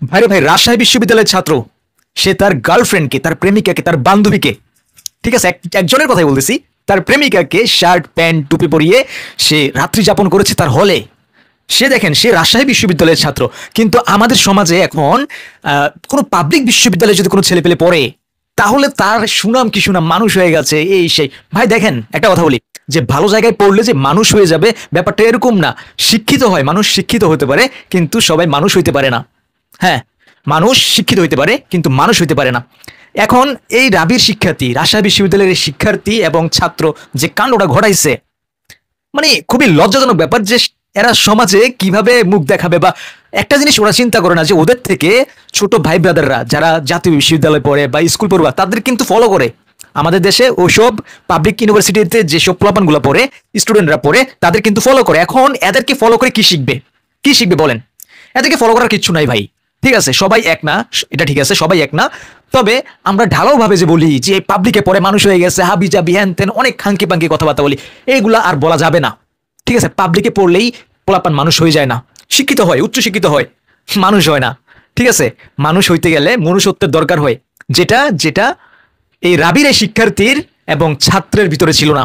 ভাইরে ভাই, রাজশাহী বিশ্ববিদ্যালয়ের ছাত্র, সে তার গার্লফ্রেন্ডকে, তার প্রেমিকাকে, তার বান্ধবীকে, ঠিক আছে, একজনের কথাই বলতেছি, তার প্রেমিকাকে শার্ট প্যান্ট টুপি পরিয়ে সে রাত্রি যাপন করেছে তার হলে। সে দেখেন, সে রাজশাহী বিশ্ববিদ্যালয়ের ছাত্র, কিন্তু আমাদের সমাজে এখন কোনো পাবলিক বিশ্ববিদ্যালয়ে যদি কোনো ছেলে পেলে পড়ে, তাহলে তার সুনাম কি সুনাম, মানুষ হয়ে গেছে এই সেই। ভাই দেখেন, একটা কথা বলি, যে ভালো জায়গায় পড়লে যে মানুষ হয়ে যাবে ব্যাপারটা এরকম না। শিক্ষিত হয় মানুষ, শিক্ষিত হতে পারে, কিন্তু সবাই মানুষ হইতে পারে না। হ্যাঁ, মানুষ শিক্ষিত হইতে পারে কিন্তু মানুষ হইতে পারে না। এখন এই রাবির শিক্ষার্থী, রাজশাহী বিশ্ববিদ্যালয়ের শিক্ষার্থী এবং ছাত্র যে কাণ্ডটা ঘটাইছে, মানে খুবই লজ্জাজনক ব্যাপার যে এরা সমাজে কিভাবে মুখ দেখাবে। বা একটা জিনিস ওরা চিন্তা করে না যে ওদের থেকে ছোট ভাই ব্রাদাররা যারা জাতীয় বিশ্ববিদ্যালয়ে পড়ে বা স্কুল পড়ুয়া, তাদের কিন্তু ফলো করে। আমাদের দেশে ওইসব পাবলিক ইউনিভার্সিটিতে যেসব পোলাপানগুলো পড়ে, স্টুডেন্টরা পড়ে, তাদের কিন্তু ফলো করে। এখন এদেরকে ফলো করে কি শিখবে? কি শিখবে বলেন? এদেরকে ফলো করার কিচ্ছু নাই ভাই। ঠিক আছে, সবাই এক না, এটা ঠিক আছে, সবাই এক না। তবে আমরা ঢালাও ভাবে যে বলি যে পাবলিকে পড়ে মানুষ হয়ে গেছে, হাবি জাবি হ্যান তেন অনেক খাঙ্কি পাঙ্কি কথাবার্তা বলি, এইগুলা আর বলা যাবে না। ঠিক আছে, পাবলিকে পড়লেই পোলাপান মানুষ হয়ে যায় না, শিক্ষিত হয়, উচ্চ শিক্ষিত হয়, মানুষ হয় না। ঠিক আছে, মানুষ হইতে গেলে মনুষ্যত্বের দরকার হয়, যেটা যেটা এই রাবির এই শিক্ষার্থীর এবং ছাত্রের ভিতরে ছিল না।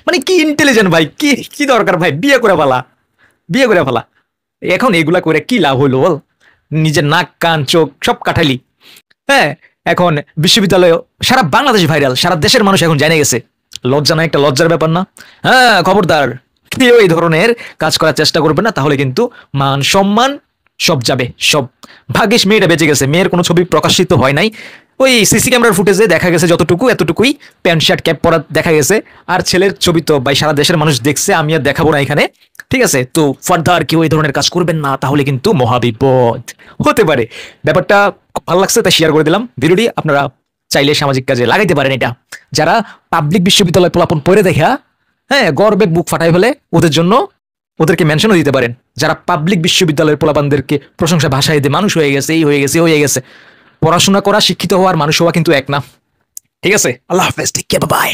মানে কি ইন্টেলিজেন্ট ভাই, কি কি দরকার ভাই, বিয়ে করে ফেলা, বিয়ে করে ফেলা। এখন এগুলা করে কি লাভ হইলো বল? নিজের নাক কান চোখ সব কাটালি। হ্যাঁ, এখন বিশ্ববিদ্যালয়ে সারা বাংলাদেশ ভাইরাল, সারা দেশের মানুষ এখন জেনে গেছে। লজ্জা না? একটা লজ্জার ব্যাপার না? হ্যাঁ, খবরদার, কেউ এই ধরনের কাজ করার চেষ্টা করবে না, তাহলে কিন্তু মান সম্মান সব যাবে, সব। ভাগ্যিস মেয়েটা বেঁচে গেছে, মেয়ের কোনো ছবি প্রকাশিত হয় নাই। ওই সিসি ক্যামেরার ফুটেজে দেখা গেছে যতটুকু, এতটুকুই প্যান্ট শার্ট ক্যাপ পরা দেখা গেছে। আর ছেলের ছবি তো ভাই সারা দেশের মানুষ দেখছে, আমি আর দেখাবো না এখানে। ঠিক আছে, তো ফার্দার কেউ এই ধরনের কাজ করবেন না, তাহলে কিন্তু মহাবিপদ হতে পারে। ব্যাপারটা খুব ভালো লাগছে, তাই শেয়ার করে দিলাম ভিডিওটি। আপনারা চাইলে সামাজিক কাজে লাগাইতে পারেন এটা। যারা পাবলিক বিশ্ববিদ্যালয় পোলাপন পড়ে দেখা, হ্যাঁ, গর্বে বুক ফাটাই ফেলে, ওদের জন্য ওদেরকে মেনশনও দিতে পারেন। যারা পাবলিক বিশ্ববিদ্যালয়ের পোলাপানদেরকে প্রশংসা ভাষায় দিয়ে মানুষ হয়ে গেছে, এই হয়ে গেছে, হয়ে গেছে। পড়াশোনা করা, শিক্ষিত হওয়ার, মানুষ হওয়া কিন্তু এক না। ঠিক আছে, আল্লাহ হাফেজ, টেক কেয়ার, বাই।